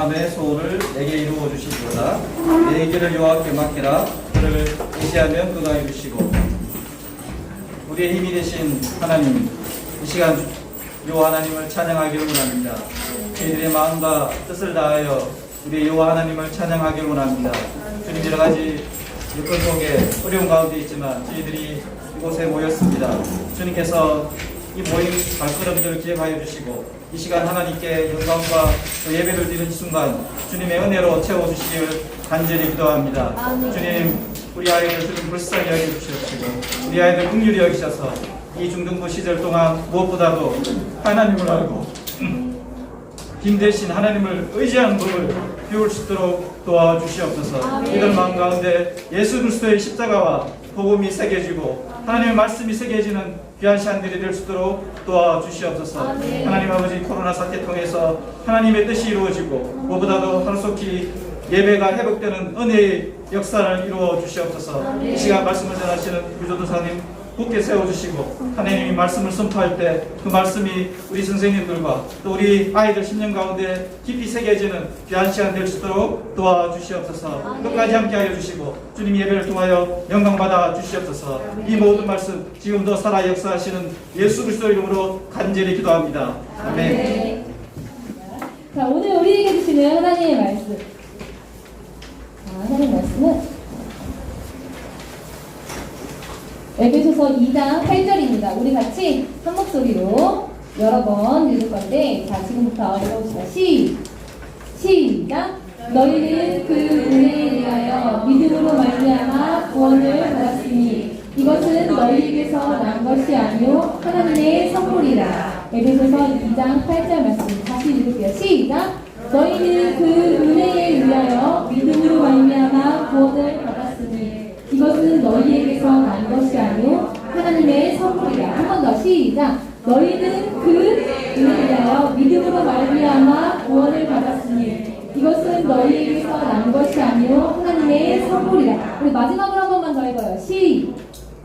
마음의 소원을 내게 이루어 주시리로다. 내 길을 여호와께 맡기라. 그를 의지하면 그가 이루시고. 우리의 힘이 되신 하나님, 이 시간 여호와 하나님을 찬양하기를 원합니다. 저희들의 마음과 뜻을 다하여 우리 여호와 하나님을 찬양하기를 원합니다. 주님, 여러 가지 여건 속에 어려운 가운데 있지만 저희들이 이곳에 모였습니다. 주님께서 이 모임 발걸음들을 기억하여 주시고 이 시간 하나님께 영광과 예배를 드리는 순간 주님의 은혜로 채워주시길 간절히 기도합니다. 주님, 우리 아이들 주님 불쌍히 여겨주시옵시고 우리 아이들 긍휼히 여기셔서 이 중등부 시절 동안 무엇보다도 하나님을 알고 힘대신 하나님을 의지하는 법을 배울 수 있도록 도와주시옵소서. 이들 마음 가운데 예수 그리스도의 십자가와 복음이 새겨지고 하나님의 말씀이 새겨지는 귀한 시간들이 될 수 있도록 도와주시옵소서. 하나님 아버지, 코로나 사태 통해서 하나님의 뜻이 이루어지고 무엇보다도 하루속히 예배가 회복되는 은혜의 역사를 이루어 주시옵소서. 이 시간 말씀을 전하시는 구조도사님 굳게 세워주시고 하나님이 말씀을 선포할 때 그 말씀이 우리 선생님들과 또 우리 아이들 심령 가운데 깊이 새겨지는 귀한 시간 될 수 있도록 도와주시옵소서. 끝까지 함께하여 주시고 주님 예배를 통하여 영광받아 주시옵소서. 이 모든 말씀 지금도 살아 역사하시는 예수 그리스도 이름으로 간절히 기도합니다. 아멘. 자, 오늘 우리에게 주시는 하나님의 말씀. 하나님의 말씀은 에베소서 2장 8절입니다. 우리 같이 한 목소리로 여러 번 읽을 건데, 자, 지금부터 읽어봅시다. 시작! 너희는 그 은혜에 의하여 믿음으로 말미암아 구원을 받았으니 이것은 너희에게서 난 것이 아니요 하나님의 선물이라. 에베소서 2장 8절 말씀 다시 읽을게요. 시작! 너희는 그 은혜에 의하여 믿음으로 말미암아 구원을 받았으니 이것은 너희에게서 난 것이 아니요 하나님의 선물이라. 한 번 더 시작. 너희는 그 은혜에 의하여 믿음으로 말미암아 구원을 받았으니 이것은 너희에게서 난 것이 아니요 하나님의 선물이라. 우리 마지막으로 한 번만 더 읽어요.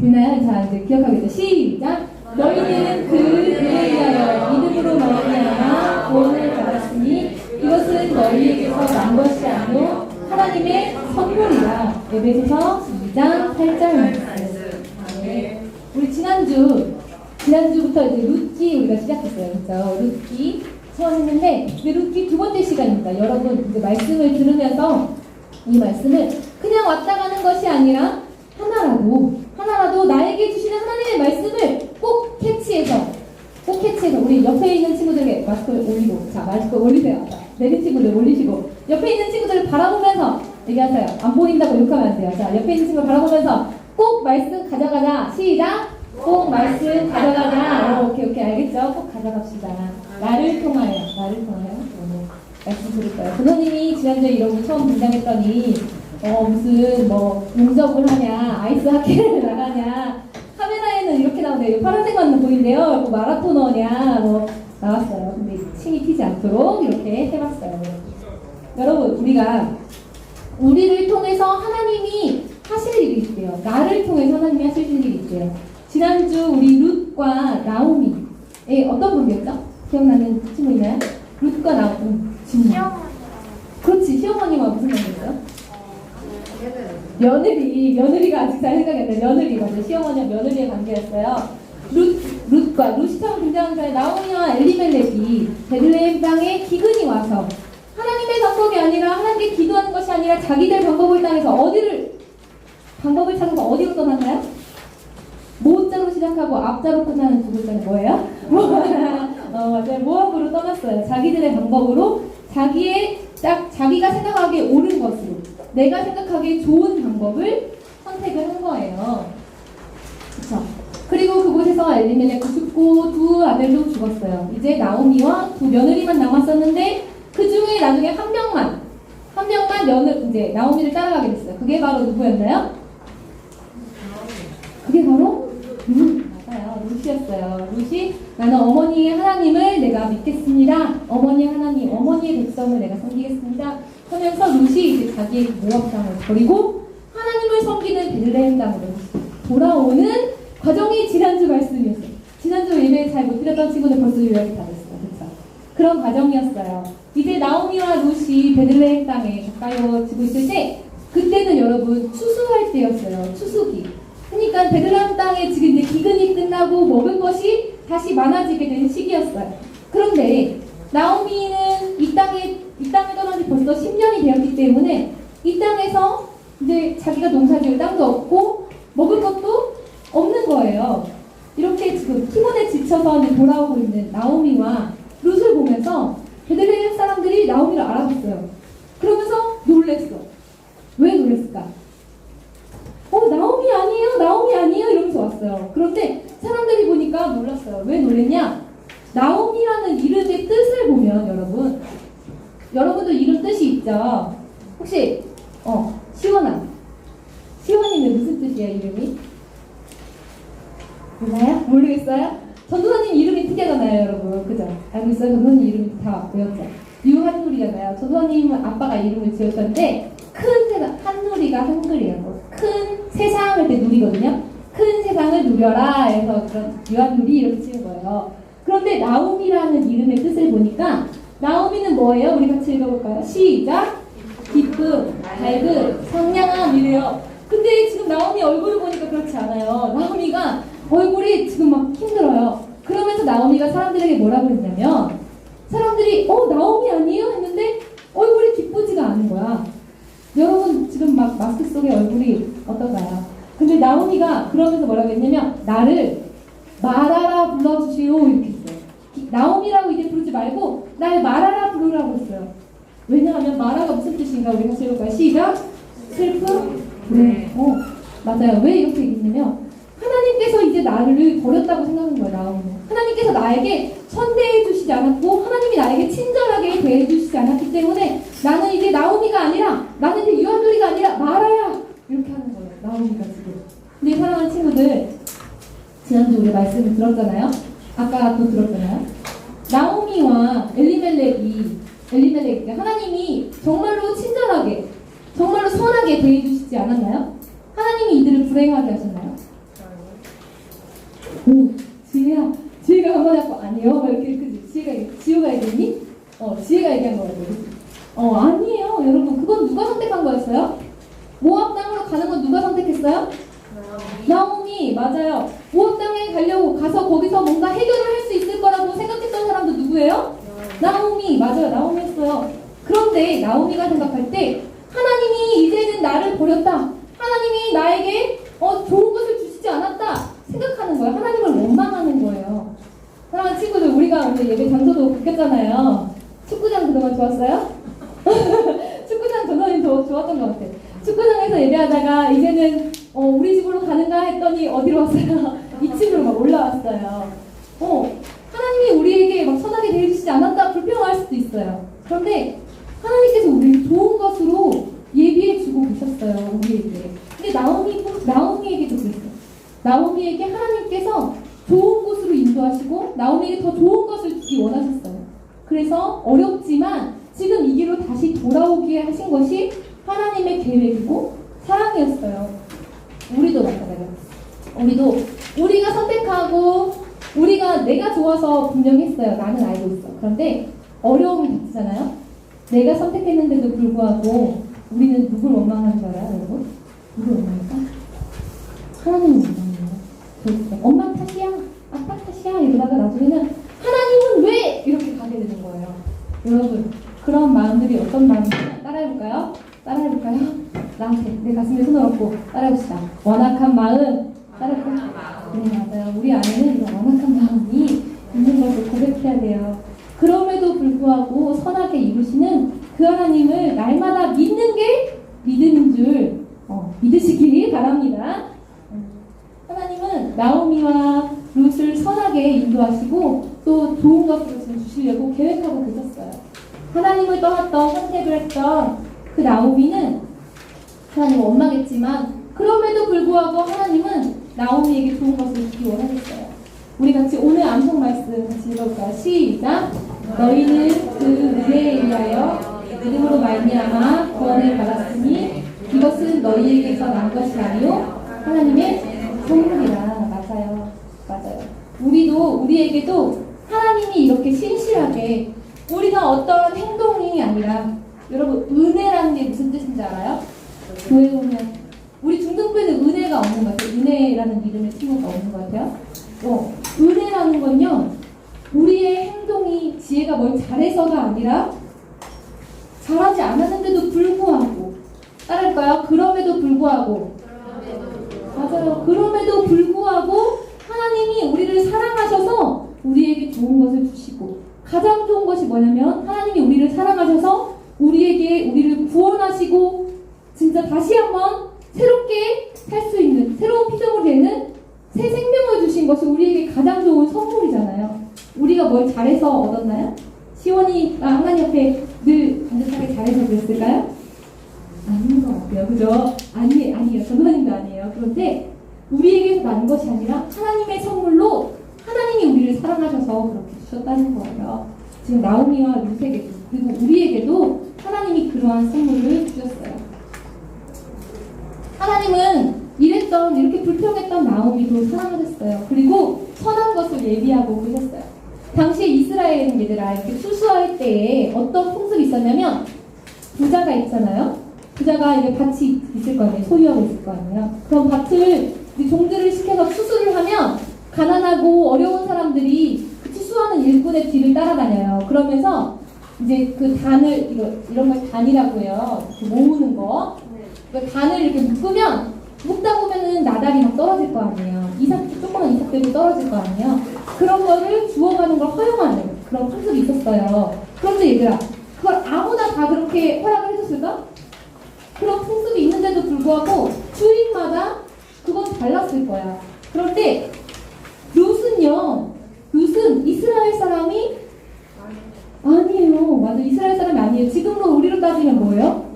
됐나요? 자, 이제 기억하겠죠. 시작. 너희는 그 은혜에 의하여 믿음으로 말미암아 구원을 받았으니 이것은 너희에게서 난 것이 아니요 하나님의 선물이라. 에베소서 2장 8절 말씀. 우리 지난주부터 이제 룻기 우리가 시작했어요. 그렇죠? 룻기 처음 했는데 이제 룻기 두 번째 시간입니다. 여러분 이제 말씀을 들으면서 이 말씀을 그냥 왔다 가는 것이 아니라 하나라도 나에게 주시는 하나님의 말씀을 꼭 캐치해서 우리 옆에 있는 친구들에게 마스크를 올리고, 자, 마스크 올리세요. 자, 내린 친구들 올리시고 옆에 있는 친구들을 바라보면서 얘기하세요. 안 보인다고 욕하면 안 돼요. 자, 옆에 있는 친구를 바라보면서 꼭 말씀 가져가자. 시작! 꼭 말씀 가져가자. 오케이, 알겠죠? 꼭 가져갑시다. 나를 통하여 오늘 말씀 드릴 거예요. 부모님이 지난주에 이러고 처음 등장했더니 무슨 용접을 하냐, 아이스 하키를 나가냐, 카메라에는 이렇게 나오네요. 파란색만 보이는데요. 마라토너냐 나왔어요. 근데 침이 튀지 않도록 이렇게 해봤어요. 여러분, 우리를 통해서 하나님이 하실 일이 있대요. 나를 통해서 하나님이 하실 일이 있대요. 지난주 우리 룻과 나오미의 어떤 분이었죠? 기억나는 친구 있나요? 룻과 나오미. 그렇지, 시어머니와 무슨 관계였어요? 며느리가 아직 잘 생각이 안 나요. 며느리, 맞아요. 시어머니와 며느리의 관계였어요. 룻이 처음 등장한 전에 나오미와 엘리멜렉이 베들레헴 땅에 기근이 와서 하나님의 방법이 아니라 하나님께 기도하는 것이 아니라 자기들 방법을 따라서 방법을 찾아서 어디로 떠났나요? 모자로 시작하고 앞자로 끝나는 두 글자는 뭐예요? 맞아요. 모압으로 떠났어요. 자기들의 방법으로 자기가 생각하기에 옳은 것으로 내가 생각하기에 좋은 방법을 선택을 한 거예요. 그쵸? 그리고 그곳에서 엘리멜렉도 죽고 두 아들도 죽었어요. 이제 나오미와 두 며느리만 남았었는데 그 중에 나중에 한 명만 이제 나오미를 따라가게 됐어요. 그게 바로 누구였나요? 그게 바로 맞아요. 룻이었어요. 룻이 나는 어머니의 하나님을 내가 믿겠습니다. 어머니의 하나님, 어머니의 백성을 내가 섬기겠습니다. 하면서 룻이 이제 자기의 모압 땅을 버리고 하나님을 섬기는 베들레헴 땅으로 돌아오는 과정이 지난주 말씀이었어요. 지난주 예배 잘 못 드렸던 친구들 벌써 요약이 다 됐어요. 그렇죠? 그런 과정이었어요. 이제 나오미와 룻이 베들레헴 땅에 가까워지고 있을 때 그때는 여러분 추수할 때였어요. 추수기. 그러니까 베들레헴 땅에 지금 이제 기근이 끝나고 먹을 것이 다시 많아지게 된 시기였어요. 그런데 나오미는 이 땅에 떠난 지 벌써 10년이 되었기 때문에 이 땅에서 이제 자기가 농사지을 땅도 없고 먹을 것도 없는 거예요. 이렇게 지금 피곤에 지쳐서 이제 돌아오고 있는 나오미와 룻을 보면서 베들레헴 사람들이 나오미를 알아봤어요. 그러면서 놀랬어. 왜 놀랬을까? 나오미 아니에요, 나오미 아니에요 이러면서 왔어요. 그런데 사람들이 보니까 놀랐어요. 왜 놀랬냐? 나오미라는 이름의 뜻을 보면 여러분도 이름 뜻이 있죠. 혹시 시원이는 무슨 뜻이에요, 이름이? 몰라요? 모르겠어요? 전도사님 이름이 특이하잖아요, 여러분. 그죠? 알고 있어요? 전도사님 이름이 다 외웠죠? 유한누리잖아요. 전도사님은 아빠가 이름을 지었었는데 큰 세상, 한누리가 한글이에요. 큰 세상을 때 누리거든요. 큰 세상을 누려라 해서 그런 유한누리 이렇게 치는 거예요. 그런데 나오미라는 이름의 뜻을 보니까 나오미는 뭐예요? 우리 같이 읽어볼까요? 시작! 기쁨, 밝음, 상냥함이래요. 근데 지금 나오미 얼굴을 보니까 그렇지 않아요. 나오미가 얼굴이 지금 막 힘들어요. 그러면서 나오미가 사람들에게 뭐라고 했냐면 사람들이 나오미 아니에요? 했는데 얼굴이 기쁘지가 않은 거야. 여러분 지금 막 마스크 속에 얼굴이 어떤가요? 근데 나오미가 그러면서 뭐라고 했냐면 나를 마라라 불러주시오 이렇게 했어요. 나오미라고 이제 부르지 말고 날 마라라 부르라고 했어요. 왜냐하면 마라가 무슨 뜻인가 우리 같이 해볼까요? 시작! 슬픔? 네. 맞아요. 왜 이렇게 얘기했냐면 하나님께서 이제 나를 버렸다고 생각한 거예요. 나오미는. 하나님께서 나에게 선대해 주시지 않았고 하나님이 나에게 친절하게 대해 주시지 않았기 때문에 나는 이제 나오미가 아니라 나는 이제 유한누리가 아니라 마라야 이렇게 하는 거예요. 나오미가 지금. 근데 사랑하는 친구들 지난주 우리 말씀을 들었잖아요. 아까 또 들었잖아요. 나오미와 엘리멜렉이 하나님이 정말로 친절하게 정말로 선하게 대해 주시지 않았나요? 하나님이 이들을 불행하게 하셨나요? 지혜가 한번 했고 아니요 막 이렇게 그지 지효가 얘기했니? 지혜가 얘기한 거예요. 아니에요 여러분 그건 누가 선택한 거였어요? 모압 땅으로 가는 건 누가 선택했어요? 나오미 맞아요. 모압 땅에 가려고 가서 거기서 뭔가 해결을 할 수 있을 거라고 생각했던 사람도 누구예요? 나오미 맞아요. 나오미였어요. 그런데 나오미가 생각할 때 하나님이 이제는 나를 버렸다. 하나님이 나에게 좋은 것을 주시지 않았다 생각하는 거예요. 하나님을 원망하는 거예요. 사랑하는 친구들 우리가 오늘 예배 장소도 바뀌었잖아요. 축구장 그동안 좋았어요? 축구장 전선이 더 좋았던 것 같아요. 축구장에서 예배하다가 이제는 우리 집으로 가는가 했더니 어디로 왔어요? 2층으로 막 올라왔어요. 하나님이 우리에게 막 선하게 대해주시지 않았다 불평할 수도 있어요. 그런데 하나님께서 우리를 좋은 것으로 예비해주고 계셨어요. 우리에게. 근데 나오미에게도 그랬어요. 나오미에게 하나님께서 좋은 곳으로 인도하시고 나오미에게 더 좋은 것을 주기 원하셨어요. 그래서 어렵지만 지금 이 길로 다시 돌아오게 하신 것이 하나님의 계획이고 사랑이었어요. 우리도 마찬가지예요. 우리가 선택하고 내가 좋아서 분명히 했어요. 나는 알고 있어. 그런데 어려움이 닥치잖아요. 내가 선택했는데도 불구하고 우리는 누굴 원망하는 줄 알아요, 여러분? 누굴 원망할까? 하나님을 원망해요. 절대. 엄마 탓이야, 아빠 탓이야 이러다가 나중에는 하나님은 왜 이렇게 가게 되는 거예요. 여러분 그런 마음들이 어떤 마음이냐 따라해볼까요? 나한테 내 가슴에 손을 얹고 따라해봅시다. 완악한 마음 따라해볼까요? 네 맞아요. 우리 안에는 이런 완악한 마음이 있는 것을 고백해야 돼요. 그럼에도 불구하고 선하게 이루시는 그 하나님을 날마다 믿는 게 믿음인 줄 믿으시기 바랍니다. 하나님은 나오미와 룻을 선하게 인도하시고 또 좋은 것으로 지금 주시려고 계획하고 계셨어요. 하나님을 떠났던 선택을 했던 그 나오미는 하나님을 원망했지만 그럼에도 불구하고 하나님은 나오미에게 좋은 것을 주기 원하셨어요. 우리 같이 오늘 암송 말씀 같이 읽어볼까요? 시작! 너희는 그 은혜에 의하여 믿음으로 말미암아 구원을 받았으니 이것은 너희에게서 난 것이 아니요 하나님의 선물이라. 맞아요. 우리에게도 하나님이 이렇게 신실하게 우리가 어떤 행동이 아니라 여러분 은혜라는 게 무슨 뜻인지 알아요? 교회 오면 우리 중등부에는 은혜가 없는 것 같아요. 은혜라는 이름의 친구가 없는 것 같아요. 은혜라는 건요, 우리의 행동이 지혜가 뭘 잘해서가 아니라 잘하지 않았는데도 불구하고, 따라할까요? 그럼에도 불구하고, 맞아요. 그럼에도 불구하고 하나님이 우리를 사랑하셔서 우리에게 좋은 것을 주시고, 가장 좋은 것이 뭐냐면 하나님이 우리를 사랑하셔서 우리에게 우리를 구원하시고 진짜 다시 한번 새롭게 살 수 있는 새로운 피조물이 되는 새 생명을 주신 것이 우리에게 가장 좋은 선물이잖아요. 우리가 뭘 잘해서 얻었나요? 시원이가 하나님 앞에 늘 반듯하게 잘해서 그랬을까요? 아닌 것 같아요. 그죠? 아니에요. 전도사님도 아니에요. 그런데 우리에게서 난 것이 아니라 하나님의 선물로 하나님이 우리를 사랑하셔서 그렇게 주셨다는 거예요. 지금 나오미와 루세에게도 그리고 우리에게도 하나님이 그러한 선물을 주셨어요. 하나님은 이렇게 불평했던 나오미도 사랑하셨어요. 그리고 선한 것을 예비하고 계셨어요. 당시에 이스라엘 얘들아 이렇게 수수할 때에 어떤 풍습이 있었냐면 부자가 있잖아요. 부자가 이제 밭이 있을 거 아니에요. 소유하고 있을 거 아니에요. 그럼 밭을 종들을 시켜서 추수를 하면 가난하고 어려운 사람들이 그 추수하는 일꾼의 뒤를 따라다녀요. 그러면서 이제 그 단을 이런 걸 단이라고 해요. 모으는 거. 그 단을 이렇게 묶다 보면은 나달이 막 떨어질 거 아니에요. 조그만 이삭들도 떨어질 거 아니에요. 그런 거를 주워가는 걸 허용하는 그런 풍습이 있었어요. 그런데 얘들아, 그걸 아무나 다 그렇게 허락을 해줬을까? 그런 풍습이 있는데도 불구하고 주인마다 그건 달랐을 거야. 그런데 룻은 이스라엘 사람이 아니에요. 맞아, 이스라엘 사람이 아니에요. 지금으로 우리로 따지면 뭐예요?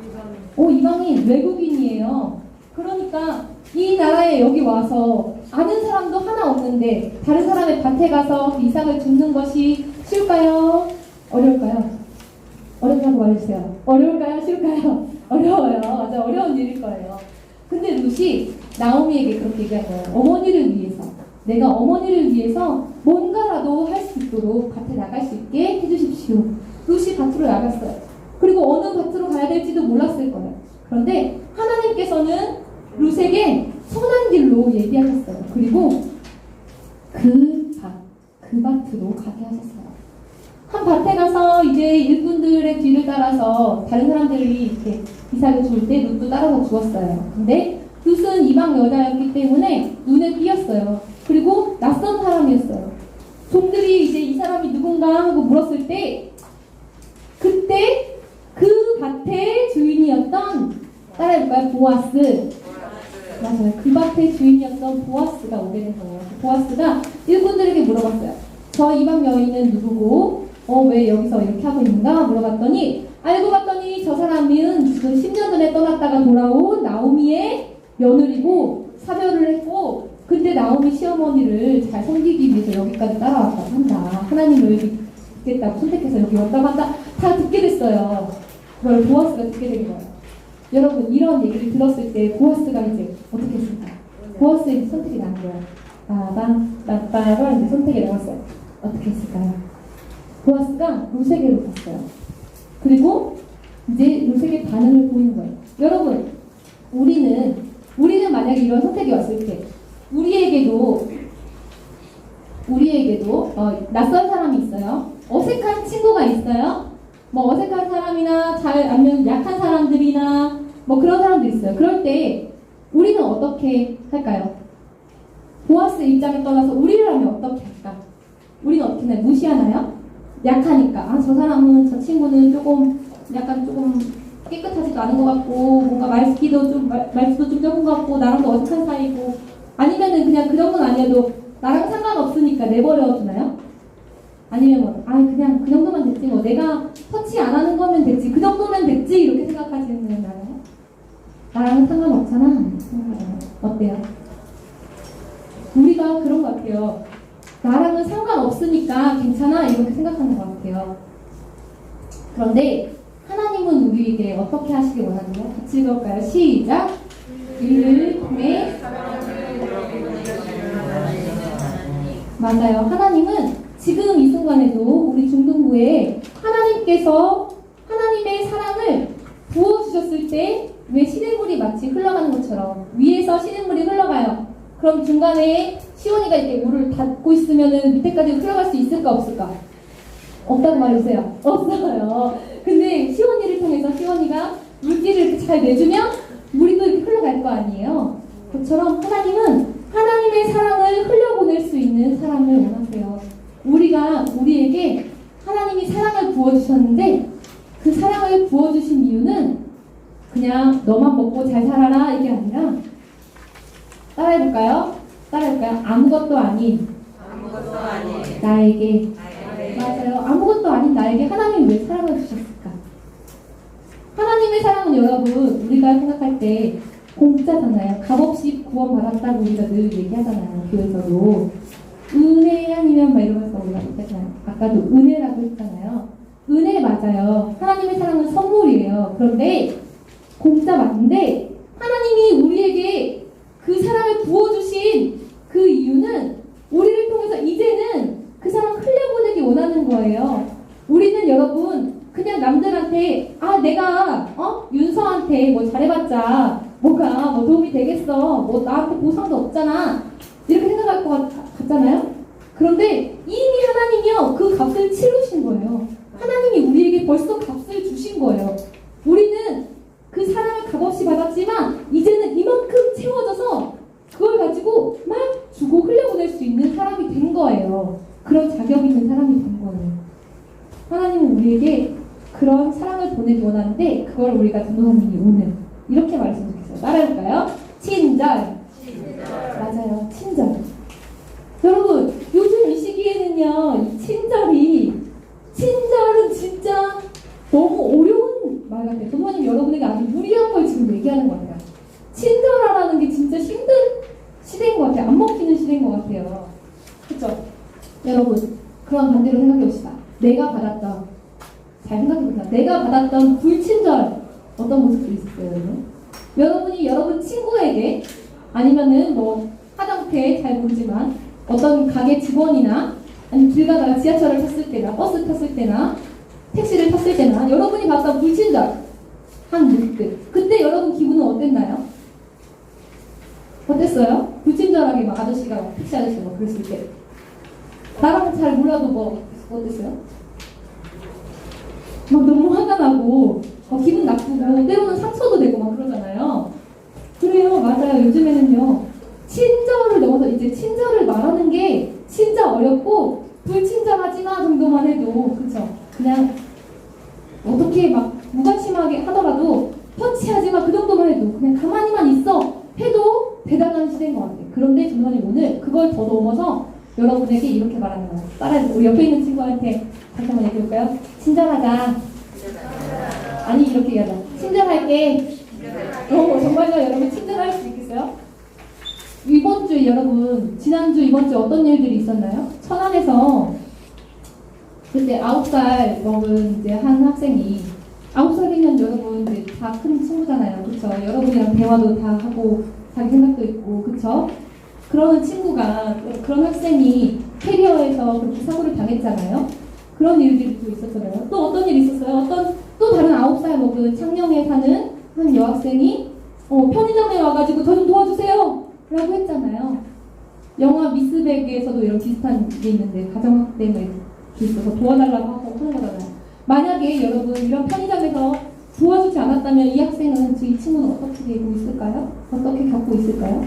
이방인, 외국인이에요. 그러니까 이 나라에 여기 와서 아는 사람도 하나 없는데 다른 사람의 밭에 가서 그 이삭을 줍는 것이 쉬울까요? 어려울까요? 어렵다고 말해주세요. 어려울까요? 쉬울까요? 어려워요. 맞아, 어려운 일일 거예요. 근데 룻이 나오미에게 그렇게 얘기한 거예요. 어머니를 위해서, 내가 어머니를 위해서 뭔가라도 할 수 있도록 밭에 나갈 수 있게 해주십시오. 룻이 밭으로 나갔어요. 그리고 어느 밭으로 가야 될지도 몰랐을 거예요. 그런데 하나님께서는 룻에게 선한 길로 얘기하셨어요. 그리고 그 밭으로 가게 하셨어요. 한 밭에 가서 이제 일꾼들의 뒤를 따라서 다른 사람들이 이렇게 이삭을 줄 때 룻도 따라서 주었어요. 근데 룻은 이방 여자였기 때문에 눈에 띄었어요. 그리고 낯선 사람이었어요. 종들이 이제 이 사람이 누군가 하고 물었을 때 그때 그 밭의 주인이었던 따라해볼까요? 보아스. 맞아요. 그 밭의 주인이었던 보아스가 오게 된 거예요. 보아스가 일꾼들에게 물어봤어요. 저 이방 여인은 누구고 왜 여기서 이렇게 하고 있는가 물어봤더니 알고 봤더니 저 사람은 지금 10년 전에 떠났다가 돌아온 나오미의 며느리고 사별을 했고 근데 나오미 시어머니를 잘 섬기기 위해서 여기까지 따라왔다고 한다. 하나님을 믿겠다고 선택해서 여기 왔다고 한다. 다 듣게 됐어요. 그걸 보아스가 듣게 된 거예요. 여러분 이런 얘기를 들었을 때 보아스가 이제 어떻게 했을까요? 보아스의 선택이 나온 거예요. 빠밤 이제 선택이 나왔어요. 어떻게 했을까요? 보아스가 룻에게로 갔어요. 그리고 이제 룻에게 반응을 보이는 거예요. 여러분 우리는 만약에 이런 선택이 왔을 때 우리에게도 낯선 사람이 있어요. 어색한 친구가 있어요. 뭐 어색한 사람이나 아니면 약한 사람들이나 뭐 그런 사람들 있어요. 그럴 때 우리는 어떻게 할까요? 보아스 입장에 떠나서 우리라면 어떻게 할까? 우리는 어떻게 해요? 무시하나요? 약하니까 저 사람은 저 친구는 조금 깨끗하지도 않은 것 같고 뭔가 말수도 좀 적은 것 같고 나랑도 어색한 사이고 아니면은 그냥 그 정도는 아니어도 나랑 상관없으니까 내버려 두나요? 아니면 그냥 그 정도만 됐지 뭐 내가 터치 안 하는 거면 됐지 그 정도면 됐지 이렇게 생각하시는 분 나요? 나랑은 상관없잖아. 어때요? 우리가 그런 것 같아요. 나랑은 상관없으니까 괜찮아 이렇게 생각하는 것 같아요. 그런데 하나님은 우리에게 어떻게 하시길 원하나요? 같이 읽을까요? 시작! 이를 통해 맞아요. 하나님은 지금 이 순간에도 우리 중등부에 하나님 하나님의 사랑을 부어주셨을 때 왜 시냇물이 마치 흘러가는 것처럼 위에서 시냇물이 흘러가요. 그럼 중간에 시온이가 이렇게 물을 닫고 있으면은 밑에까지 흘러갈 수 있을까 없을까? 없다고 말해주세요. 없어요. 근데 시온이를 통해서 시온이가 물기를 이렇게 잘 내주면 물이 또 이렇게 흘러갈 거 아니에요. 그처럼 하나님은 하나님의 사랑을 흘려보낼 수 있는 사람을 원하세요. 우리에게 하나님이 사랑을 부어주셨는데 그 사랑을 부어주신 이유는 그냥 너만 먹고 잘 살아라 이게 아니라 따라해볼까요? 아무것도 아닌 나에게 맞아요. 아무것도 아닌 나에게 하나님이 왜 사랑을 주셨을까? 하나님의 사랑은 여러분 우리가 생각할 때 공짜잖아요. 값없이 구원받았다고 우리가 늘 얘기하잖아요. 교회에서도 은혜 아니면 막 이러면서 우리가 했잖아요. 아까도 은혜라고 했잖아요. 은혜 맞아요. 하나님의 사랑은 선물이에요. 그런데 공짜 맞는데 하나님이 우리에게 그 사랑을 부어주신 그 이유는 우리를 통해서 이제는 그 사랑 흘려보내기 원하는 거예요. 우리는 여러분 그냥 남들한테 내가 윤서한테 뭐 잘해봤자 뭐가 뭐 도움이 되겠어, 뭐 나한테 보상도 없잖아 이렇게 생각할 것 같잖아요. 그런데 이미 하나님이요 그 값을 치르신 거예요. 하나님이 우리에게 벌써 값을 주신 거예요. 우리는 그 사랑을 값없이 받았지만 이제는 이만큼 채워져서 그걸 가지고 막 주고 흘려보낼 수 있는 사람이 된 거예요. 그런 자격 있는 사람이 된 거예요. 하나님은 우리에게 그런 사랑을 보내기 원하는데 그걸 우리가 전도사님이 오늘 이렇게 말했으면 좋겠어요. 따라해볼까요? 친절. 맞아요. 친절. 여러분 요즘 이 시기에는요 이 친절은 진짜 너무 어려운 말 같아요. 전도사님 여러분에게 아주 무리한 걸 지금 얘기하는 것 같아요. 친절하라는 게 진짜 힘든 시대인 것 같아요. 안 먹히는 시대인 것 같아요. 그렇죠? 여러분 그럼 반대로 생각해 봅시다. 잘 생각해보세요. 내가 받았던 불친절 어떤 모습도 있었어요, 여러분? 여러분이 여러분 친구에게 아니면은 뭐 하다못해 잘 모르지만 어떤 가게 직원이나 아니면 길 가다가 지하철을 탔을 때나 버스 탔을 때나 택시를 탔을 때나 여러분이 받았던 불친절 한 모습들 그때 여러분 기분은 어땠나요? 어땠어요? 불친절하게 막 아저씨가 택시 아저씨가 막 그랬을 때 나랑 잘 몰라도 뭐 어땠어요? 막 너무 화가 나고 기분 나쁘고 때로는 상처도 되고 막 그러잖아요. 그래요. 맞아요. 요즘에는요 친절을 넘어서 이제 친절을 말하는 게 진짜 어렵고 불친절하지마 정도만 해도 그쵸? 그냥 어떻게 막 무관심하게 하더라도 터치하지마 그 정도만 해도 그냥 가만히만 있어 해도 대단한 시대인 것 같아요. 그런데 전도사님 오늘 그걸 더 넘어서 여러분에게 이렇게 말하는 거예요. 따라해서 우리 옆에 있는 친구한테 다시 한번 얘기해볼까요? 친절하자. 아니 이렇게 얘기하자. 친절할게. 정말요 여러분 친절할 수 있겠어요? 이번 주에 여러분 지난주 이번 주 어떤 일들이 있었나요? 천안에서 그때 9살 먹은 이제 한 학생이 9살이면 여러분 이제 다 큰 친구잖아요. 그쵸? 여러분이랑 대화도 다 하고 자기 생각도 있고 그쵸? 그러는 친구가 그런 학생이 캐리어에서 그렇게 사고를 당했잖아요. 그런 일들이 또 있었잖아요. 또 어떤 일이 있었어요? 또 다른 9살 먹은 창녕에 사는 한 여학생이 편의점에 와가지고 저 좀 도와주세요 라고 했잖아요. 영화 미스백에서도 이런 비슷한 게 있는데 가정학대에 있어서 도와달라고 하고 하는 거잖아요. 만약에 여러분 이런 편의점에서 도와주지 않았다면 이 학생은 이 친구는 어떻게 되고 있을까요? 어떻게 겪고 있을까요?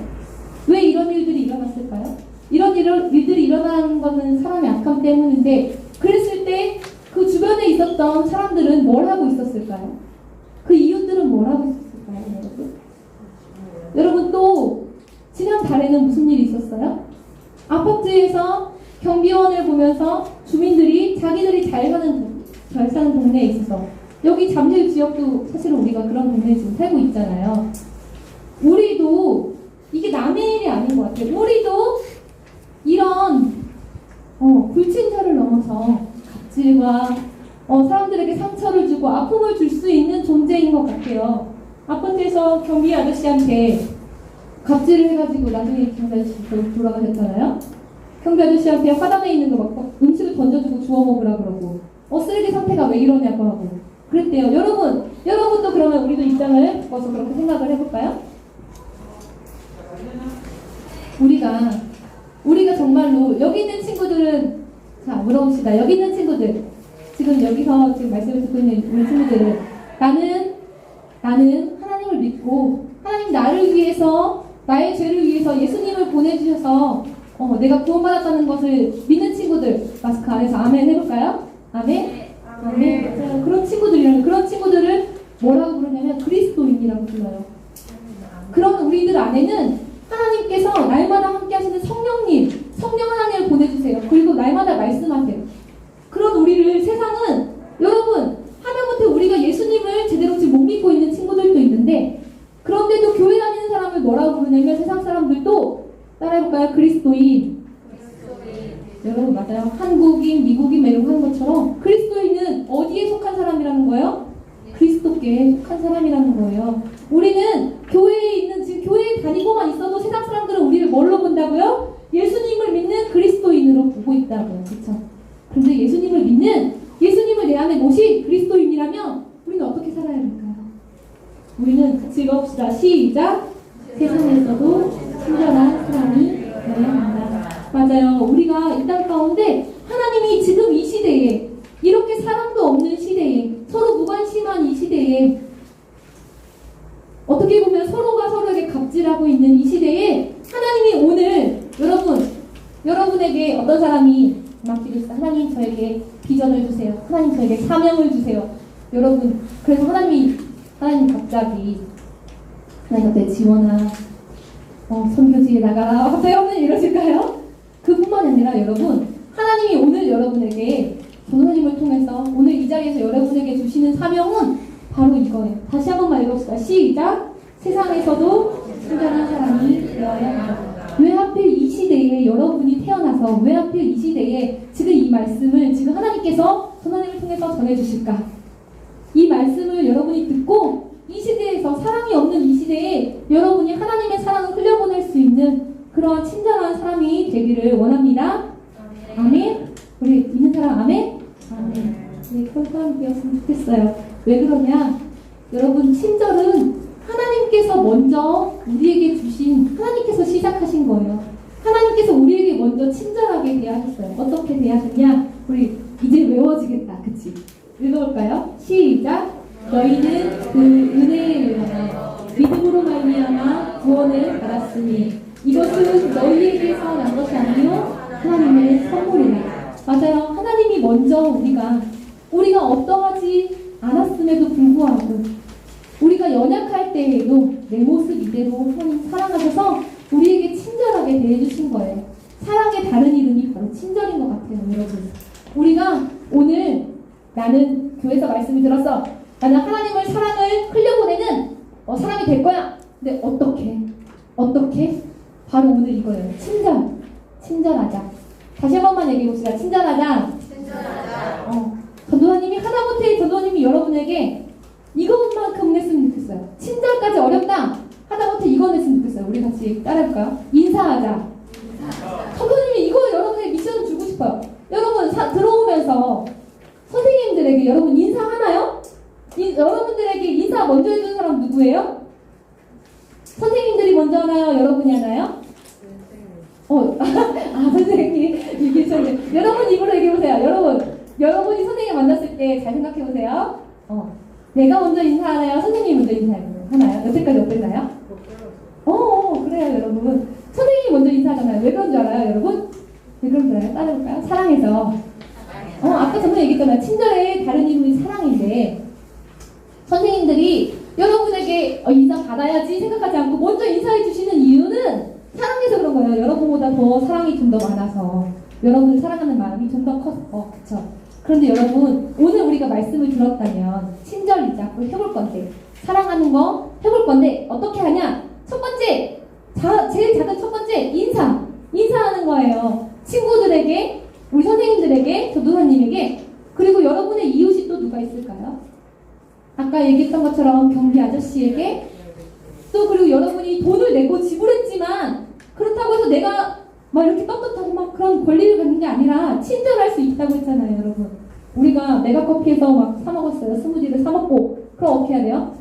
왜 이런 일들이 일어났을까요? 이런 일들이 일어나는 것은 사람의 악함 때문인데 그랬을 때 그 주변에 있었던 사람들은 뭘 하고 있었을까요? 그 이웃들은 뭘 하고 있었을까요? 여러분 또 지난 달에는 무슨 일이 있었어요? 아파트에서 경비원을 보면서 주민들이 자기들이 잘 사는 동네에 있어서 여기 잠실 지역도 사실은 우리가 그런 동네에 지금 살고 있잖아요. 우리도 이게 남의 일이 아닌 것 같아요. 우리도 이런 불친절을 넘어서 갑질과 사람들에게 상처를 주고 아픔을 줄 수 있는 존재인 것 같아요. 아파트에서 경비 아저씨한테 갑질을 해가지고 나중에 경비 아저씨 돌아가셨잖아요. 경비 아저씨한테 화단에 있는 거 막 음식을 던져주고 주워 먹으라 그러고 쓰레기 상태가 왜 이러냐고 하고 그랬대요. 여러분도 그러면 우리도 입장을 바꿔서 그렇게 생각을 해볼까요? 우리가 정말로 여기 있는 친구들은 자 물어봅시다. 여기 있는 친구들 지금 여기서 지금 말씀을 듣고 있는 우리 친구들은 나는 하나님을 믿고 하나님 나를 위해서 나의 죄를 위해서 예수님을 보내주셔서 내가 구원받았다는 것을 믿는 친구들 마스크 안에서 아멘 해볼까요? 아멘? 아멘. 맞아요. 그런 친구들을 뭐라고 부르냐면 그리스도인이라고 불러요. 그런 우리들 안에는 하나님께서 날마다 함께 하시는 성령 하나님을 보내주세요. 그리고 날마다 말씀하세요. 그런 우리를 세상은 여러분 하다못해 우리가 예수님을 제대로 지금 못 믿고 있는 친구들도 있는데 그런데도 교회 다니는 사람을 뭐라고 부르냐면 세상 사람들도 따라해볼까요? 그리스도인. 여러분 맞아요. 한국인, 미국인 이런 거 하는 것처럼 그리스도인은 어디에 속한 사람이라는 거예요? 그리스도께 속한 사람이라는 거예요. 우리는 교회에 있는 지금 교회에 다니고만 있어도 세상 사람들은 우리를 뭘로 본다고요? 예수님을 믿는 그리스도인으로 보고 있다고요. 그렇죠? 그런데 예수님을 내 안에 모신 그리스도인이라면 우리는 어떻게 살아야 할까요? 우리는 같이 읽어봅시다. 시작! 세상에서도 친절한 사람이 되어야 한다. 맞아요. 우리가 이 땅 가운데 하나님이 지금 이 시대에 이렇게 사랑도 없는 시대에 서로 무관심한 이 시대에 어떻게 보면 서로가 서로에게 갑질하고 있는 이 시대에 하나님이 오늘 여러분에게 어떤 사람이 하나님 저에게 비전을 주세요. 하나님 저에게 사명을 주세요. 여러분 그래서 하나님 갑자기 지원아 선교지에 나가라 갑자기 하면 이러실까요? 그뿐만 아니라 여러분 하나님이 오늘 여러분에게 전도사님을 통해서 오늘 이 자리에서 여러분에게 주시는 사명은 바로 이거예요. 다시 한 번만 읽어봅시다. 시작! 세상에서도 친절한 사람이 되어야 한다. 왜 하필 이 시대에 여러분이 태어나서 왜 하필 이 시대에 지금 이 말씀을 지금 하나님께서 전도사님을 통해서 전해주실까? 이 말씀을 여러분이 듣고 이 시대에서 사랑이 없는 이 시대에 여러분이 하나님의 사랑을 흘려보낼 수 있는 그런 친절한 사람이 되기를 원합니다. 아멘. 우리 있는 사람 아멘? 아멘. 네, 그런 사람이 되었으면 좋겠어요. 왜 그러냐? 여러분 친절은 하나님께서 먼저 우리에게 주신 하나님께서 시작하신 거예요. 하나님께서 우리에게 먼저 친절하게 대하셨어요. 어떻게 대하셨냐? 우리 이제 외워지겠다. 그치? 읽어볼까요? 시작! 너희는 그 은혜에 의하여 믿음으로 말미암아 구원을 받았으니 이것은 너희에게서 난 것이 아니요 하나님의 선물이라. 맞아요. 하나님이 먼저 우리가 어떠하지 않았음에도 불구하고 우리가 연약할 때에도 내 모습 이대로 하나님 사랑하셔서 우리에게 친절하게 대해주신 거예요. 사랑의 다른 이름이 바로 친절인 것 같아요. 여러분 우리가 오늘 나는 교회에서 말씀을 들었어. 나는 하나님을 사랑을 흘려보내는 사람이 될 거야. 근데 어떻게? 바로 오늘 이거예요. 친절하자. 다시 한 번만 얘기해 봅시다. 친절하자. 전도사님이 하다못해 전도사님이 여러분에게 이것만큼 했으면 좋겠어요. 친절까지 어렵다. 하다못해 이거 했으면 좋겠어요. 우리 같이 따라해볼까요? 인사하자. 전도사님이 이거 여러분에게 미션을 주고 싶어요. 여러분 들어오면서 선생님들에게 여러분 인사하나요? 여러분들에게 인사 먼저 해주는 사람 누구예요? 선생님들이 먼저 하나요? 여러분이 하나요? 선생님 이게 좀 여러분 입으로 얘기해보세요. 여러분이 선생님 만났을 때 잘 생각해보세요. 내가 먼저 인사하나요? 선생님이 먼저 인사하나요? 여태까지 어땠나요? 그래요 여러분. 선생님이 먼저 인사하잖아요. 왜 그런 줄 알아요 여러분? 왜 그런 줄 알아요? 따라해볼까요? 사랑해서. 아까 전에 얘기했잖아요. 친절의 다른 이름이 사랑인데 선생님들이 여러분에게 인사 받아야지 생각하지 않고 먼저 인사해 주시는 이유는 사랑해서 그런 거예요. 여러분보다 더 사랑이 좀 더 많아서 여러분을 사랑하는 마음이 좀 더 커서 그쵸? 그런데 여러분 오늘 우리가 말씀을 들었다면 친절 이제 앞으로 해볼 건데 사랑하는 거 해볼 건데 어떻게 하냐? 첫 번째 제일 작은 첫 번째 인사하는 거예요. 친구들에게 우리 선생님들에게 전도사님에게 그리고 여러분의 이웃이 또 누가 있을까요? 아까 얘기했던 것처럼 경비 아저씨에게 또 그리고 여러분이 돈을 내고 지불했지만 그렇다고 해서 내가 막 이렇게 떳떳하고 막 그런 권리를 갖는 게 아니라 친절할 수 있다고 했잖아요 여러분. 우리가 메가커피에서 막 사 먹었어요. 스무디를 사 먹고 그럼 어떻게 해야 돼요?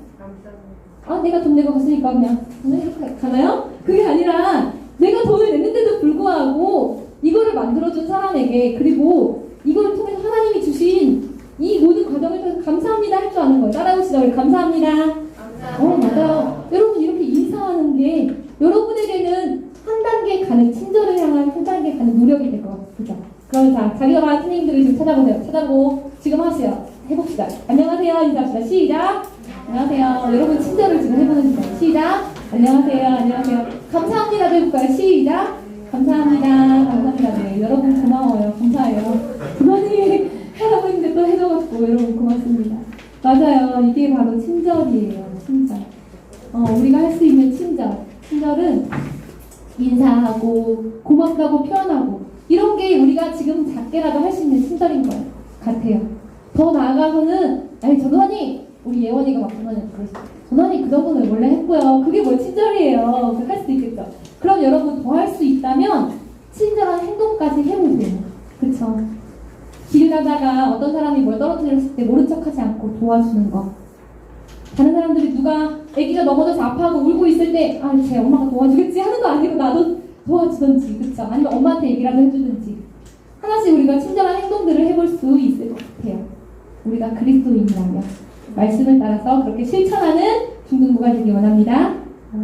아, 내가 돈 내고 갔으니까 그냥 이렇게 가나요? 그게 아니라 내가 돈을 냈는데도 불구하고 이거를 만들어준 사람에게, 그리고 이걸 통해서 하나님이 주신 이 모든 과정을 통해서 감사합니다 할 줄 아는 거예요. 따라해보시죠. 우리 감사합니다. 맞아요. 여러분, 이렇게 인사하는 게 여러분에게는 한 단계 가는, 친절을 향한 한 단계 가는 노력이 될 것 같아요. 그죠? 그럼 자, 자기가 말한 선생님들을 지금 찾아보세요. 찾아보고 지금 하세요. 해봅시다. 안녕하세요. 인사합시다. 시작. 안녕하세요. 여러분 친절을 지금 해보는 시간. 시작. 안녕하세요. 안녕하세요. 감사합니다도 해볼까요? 시작. 감사합니다. 감사합니다. 네, 여러분 고마워요. 감사해요. 부모님이 할아버님들 또 해줘갖고 여러분 고맙습니다. 맞아요. 이게 바로 친절이에요. 친절. 우리가 할 수 있는 친절. 친절은 인사하고 고맙다고 표현하고 이런 게 우리가 지금 작게라도 할 수 있는 친절인 것 같아요. 더 나아가서는 전원이 우리 예원이가 막 전원이한테 그러시죠. 전원이 그 정도는 원래 했고요. 그게 뭐 친절이에요. 할 수도 있겠죠. 그럼 여러분 더 할 수 있다면 친절한 행동까지 해보세요. 그쵸? 길 가다가 어떤 사람이 뭘 떨어뜨렸을 때 모른 척하지 않고 도와주는 거. 다른 사람들이 누가 아기가 넘어져서 아파하고 울고 있을 때 제 엄마가 도와주겠지 하는 거 아니고 나도 도와주든지, 그쵸? 아니면 엄마한테 얘기라도 해주든지 하나씩 우리가 친절한 행동들을 해볼 수 있을 것 같아요. 우리가 그리스도인이라면 말씀을 따라서 그렇게 실천하는 중등부가 되기 원합니다.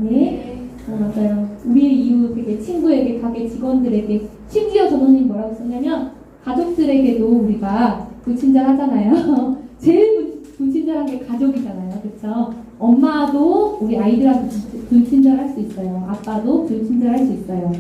네. 맞아요. 우리의 이웃, 되게 친구에게, 가게 직원들에게, 심지어 전원님 뭐라고 썼냐면 가족들에게도 우리가 불친절하잖아요. 제일 불친절한 게 가족이잖아요. 그렇죠? 엄마도 우리 아이들한테 불친절할 수 있어요. 아빠도 불친절할 수 있어요.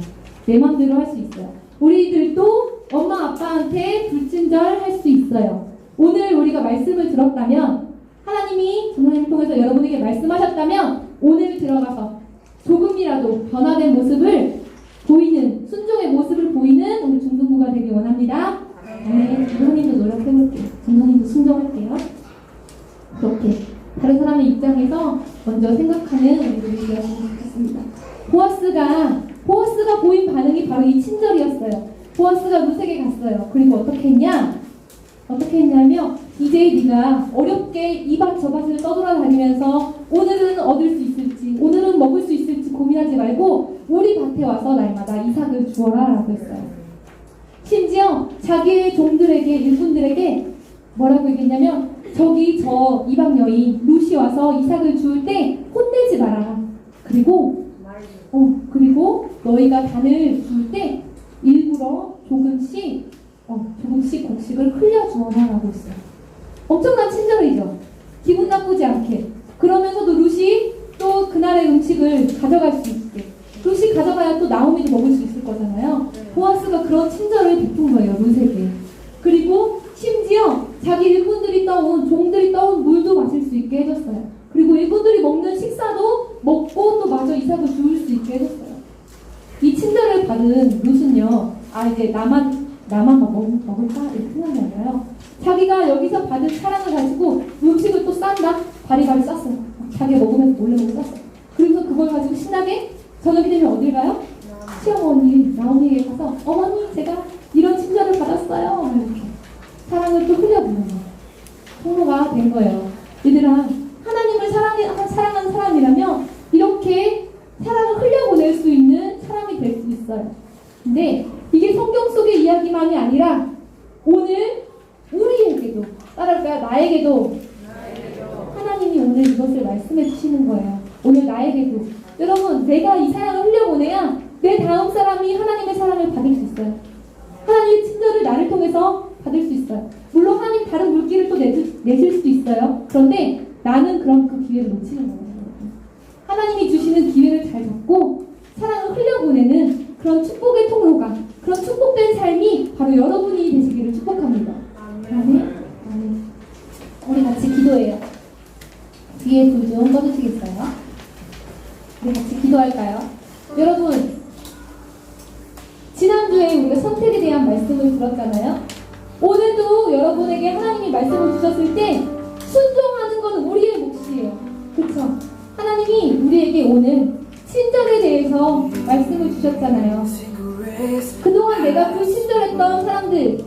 내 맘대로 할 수 있어요. 우리들도 엄마 아빠한테 불친절할 수 있어요. 오늘 우리가 말씀을 들었다면, 하나님이 전원님을 통해서 여러분에게 말씀하셨다면 오늘 들어가서 조금이라도 변화된 모습을 보이는, 순종의 모습을 보이는 우리 중등부가 되길 원합니다. 네, 전원님도 노력해볼게요. 전원님도 순종할게요. 그렇게 다른 사람의 입장에서 먼저 생각하는 우리들이 되었으면 좋겠습니다. 보아스가 보인 반응이 바로 이 친절이었어요. 보아스가 루색에 갔어요. 그리고 어떻게 했냐면 이제 네가 어렵게 이 밭 저 밭을 떠돌아다니면서 오늘은 얻을 수 있을지, 오늘은 먹을 수 있을지 고민하지 말고 우리 밭에 와서 날마다 이삭을 주어라 라고 했어요. 심지어 자기의 종들에게, 일꾼들에게 뭐라고 얘기했냐면 저기 저 이방 여인 룻이 와서 이삭을 주울 때 혼내지 마라. 그리고 너희가 단을 주울 때 일부러 조금씩 곡식을 흘려주어라 라고 했어요. 엄청난 친절이죠. 기분 나쁘지 않게. 그러면서도 룻이 또 그날의 음식을 가져갈 수 있게. 룻이 가져가야 또 나오미도 먹을 수 있을 거잖아요. 보아스가 그런 친절을 베푼 거예요, 룻에게. 그리고 심지어 자기 일꾼들이 종들이 떠온 물도 마실 수 있게 해줬어요. 그리고 일꾼들이 먹는 식사도 먹고 또 마저 이삭을 주울 수 있게 해줬어요. 이 친절을 받은 룻은요, 이제 나만 먹을까? 이렇게 생각이 아니라요. 자기가 여기서 받은 사랑을 가지고 음식을 또 싼다? 바리바리 쌌어요. 자기가 먹으면서 몰래 쌌어요. 그래서 그걸 가지고 신나게 저녁이 되면 어딜 가요? 시어머니, 나오미에게 가서 어머니 제가 이런 친절을 받았어요. 이렇게 사랑을 또 흘려보는 거예요. 통로가 된 거예요. 얘들아, 하나님을 사랑하는 사람이라면 이렇게 사랑을 흘려보낼 수 있는 사람이 될 수 있어요. 근데 이게 성경 속의 이야기만이 아니라 오늘 우리에게도, 따라할까요? 나에게도 하나님이 오늘 이것을 말씀해 주시는 거예요. 오늘 나에게도. 여러분, 내가 이 사랑을 흘려보내야 내 다음 사람이 하나님의 사랑을 받을 수 있어요. 하나님의 친절을 나를 통해서 받을 수 있어요. 물론 하나님 다른 물기를 또 내실 수도 있어요. 그런데 나는 그럼 그 기회를 놓치는 거예요. 하나님이 주시는 기회를 잘 잡고 사랑을 흘려보내는 그런 축복의 통로가, 그런 축복된 삶이 바로 여러분이 되시기를 축복합니다. 아멘. 우리 같이 기도해요. 뒤에 불 좀 꺼주시겠어요? 우리 같이 기도할까요? 여러분, 지난주에 우리가 선택에 대한 말씀을 들었잖아요. 오늘도 여러분에게 하나님이 말씀을 주셨을 때 순종하는 건 우리의 몫이에요. 그렇죠? 하나님이 우리에게 오늘 친절에 대해서 말씀을 주셨잖아요. 그동안 내가 불친절했던 사람들,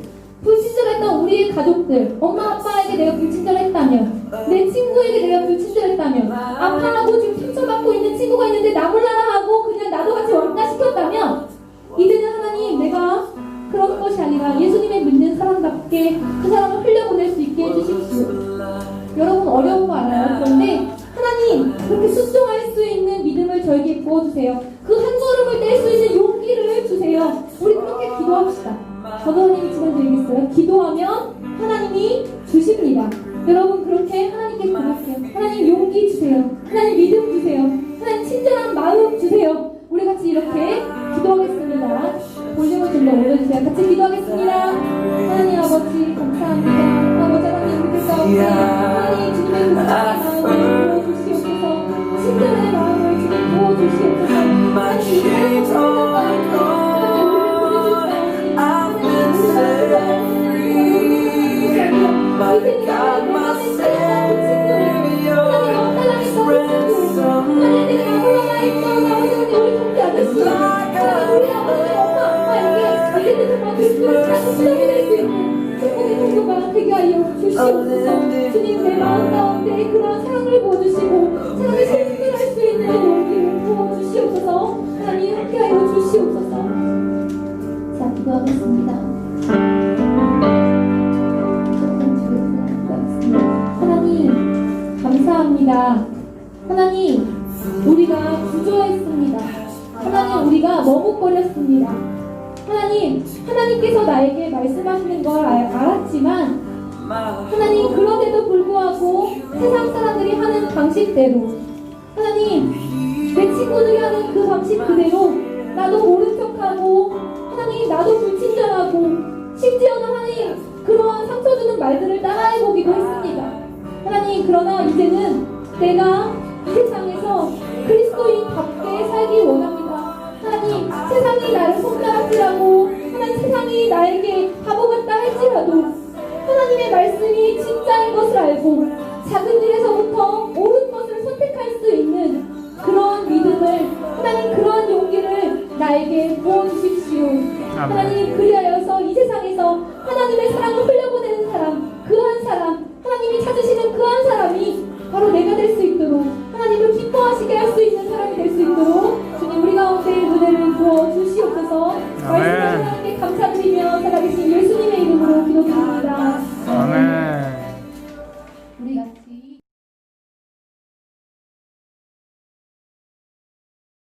불친절했던 살아가던 우리의 가족들, 엄마 아빠에게 내가 불친절했다면, 내 친구에게 내가 불친절했다면, 아파하고 지금 상처받고 있는 친구가 있는데 나 몰라라 하고 그냥 나도 같이 왕따시켰다면, 이제는 하나님 내가 그런 것이 아니라 예수님의 믿는 사람답게 그 사람을 흘려보낼 수 있게 해주십시오. 여러분 어려운 거 알아요. 그런데 하나님 그렇게 순종할 수 있는 믿음을 저에게 부어주세요. 그 한 걸음을 뗄 수 있는 용기를 주세요. 우리 그렇게 기도합시다. 저도 하나님 지금 드리겠어요. 기도하면 하나님이 주십니다. 여러분 그렇게 하나님께 기도할게요. 하나님 용기 주세요. 하나님 믿음 주세요. 하나님 친절한 마음 주세요. 우리 같이 이렇게 기도하겠습니다. 볼륨을 좀 더 올려주세요. 같이 기도하겠습니다. 하나님 아버지 감사합니다. 아버지 하나님 우리 가운데 하나님 주님의 그 사랑의 마음을 부어주시옵소서. 친절의 마음을 주님 부어주시옵소서. 하나님 이 사랑을 주시는 가운데 하나님 우리를 보내주시옵소서. 하나님 이제 나를 너만을 사랑하는 친구를 하나님 엄살하겠다는 친구 하나님 내가 나무라가 있다 아버지 우리 경기 아저씨 하나님 우리 아버지 엄마 아빠에게 이제는 정말 그리스도를 찾고 시작이 될 수 있는 축복의 성도가 되게 하여 주시옵소서. 주님 내 마음 가운데 그런 사랑을 부어주시고 사랑을 실천할 수 있는 용기를 부어주시옵소서. 하나님 함께하여 주시옵소서. 자 기도하겠습니다. 하나님 감사합니다. 하나님 우리가 주저했습니다. 하나님 우리가 머뭇거렸습니다. 하나님 하나님께서 나에게 말씀하시는 걸 알았지만 하나님 그럼에도 불구하고 세상 사람들이 하는 방식대로 하나님 내 친구들이 하는 그 방식 그대로 나도 모른 척하고 하나님 나도 불친절하고 심지어는 하나님 그러한 상처 주는 말들을 따라해보기도 했습니다. 하나님 그러나 이제는 내가 이 세상에서 그리스도인답게 살기 원합니다. 하나님 세상이 나를 손가락질하고 하나님 세상이 나에게 바보 같다 할지라도 하나님의 말씀이 진짜인 것을 알고 작은 일에서부터 옳은 것을 선택할 수 있는 그런 믿음을 하나님 그런 용기를 나에게 부어주십시오. 하나님 그리하여